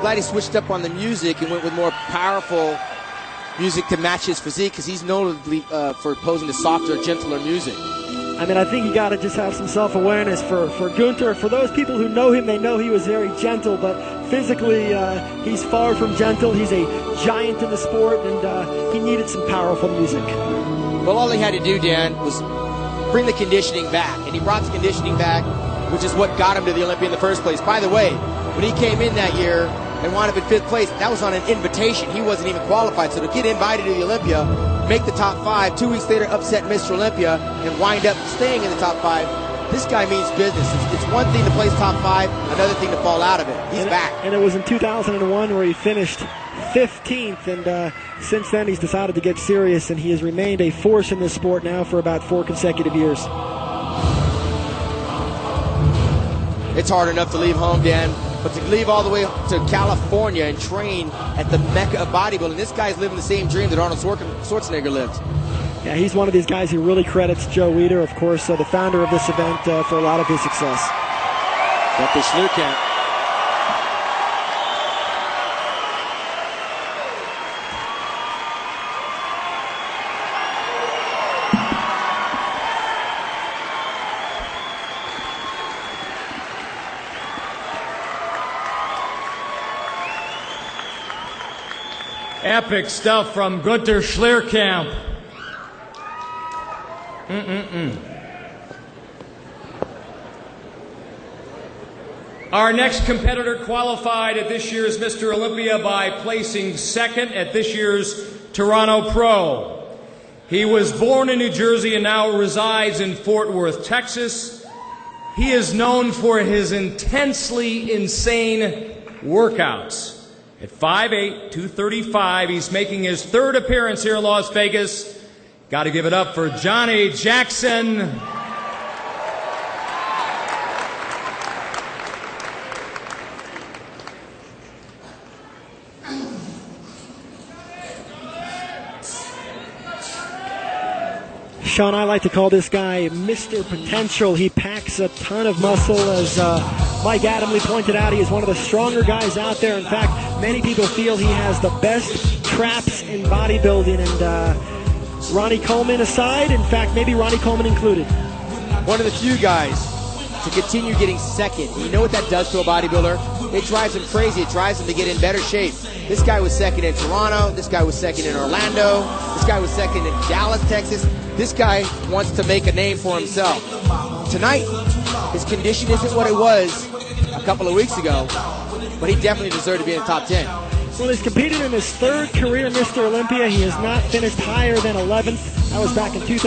glad he switched up on the music and went with more powerful music to match his physique, because he's notably for opposing to softer, gentler music. I mean, I think you got to just have some self-awareness for Gunther. For those people who know him, they know he was very gentle, but physically he's far from gentle. He's a giant in the sport, and he needed some powerful music. Well, all he had to do, Dan, was bring the conditioning back, and he brought the conditioning back, which is what got him to the Olympia in the first place. By the way, when he came in that year and wound up in 5th place, that was on an invitation. He wasn't even qualified, so to get invited to the Olympia, make the top 5, 2 weeks later upset Mr. Olympia, and wind up staying in the top 5. This guy means business. It's one thing to place top 5, another thing to fall out of it. He's back. And it was in 2001 where he finished 15th, and since then he's decided to get serious, and he has remained a force in this sport now for about 4 consecutive years. It's hard enough to leave home, Dan, but to leave all the way to California and train at the mecca of bodybuilding, this guy's living the same dream that Arnold Schwarzenegger lived. Yeah, he's one of these guys who really credits Joe Weider, of course, the founder of this event, for a lot of his success. Dr. Schlierkamp. Epic stuff from Gunther Schlierkamp. Our next competitor qualified at this year's Mr. Olympia by placing 2nd at this year's Toronto Pro. He was born in New Jersey and now resides in Fort Worth, Texas. He is known for his intensely insane workouts. At 5'8", 235, he's making his 3rd appearance here in Las Vegas. Got to give it up for Johnny Jackson. Sean, I like to call this guy Mr. Potential. He packs a ton of muscle. As Mike Adamley pointed out, he is one of the stronger guys out there. In fact, many people feel he has the best traps in bodybuilding. And Ronnie Coleman aside, in fact, maybe Ronnie Coleman included. One of the few guys to continue getting 2nd. You know what that does to a bodybuilder? It drives him crazy. It drives him to get in better shape. This guy was 2nd in Toronto. This guy was 2nd in Orlando. This guy was 2nd in Dallas, Texas. This guy wants to make a name for himself. Tonight, his condition isn't what it was a couple of weeks ago, but he definitely deserved to be in the top 10. Well, he's competed in his 3rd career Mr. Olympia. He has not finished higher than 11th. That was back in 2000.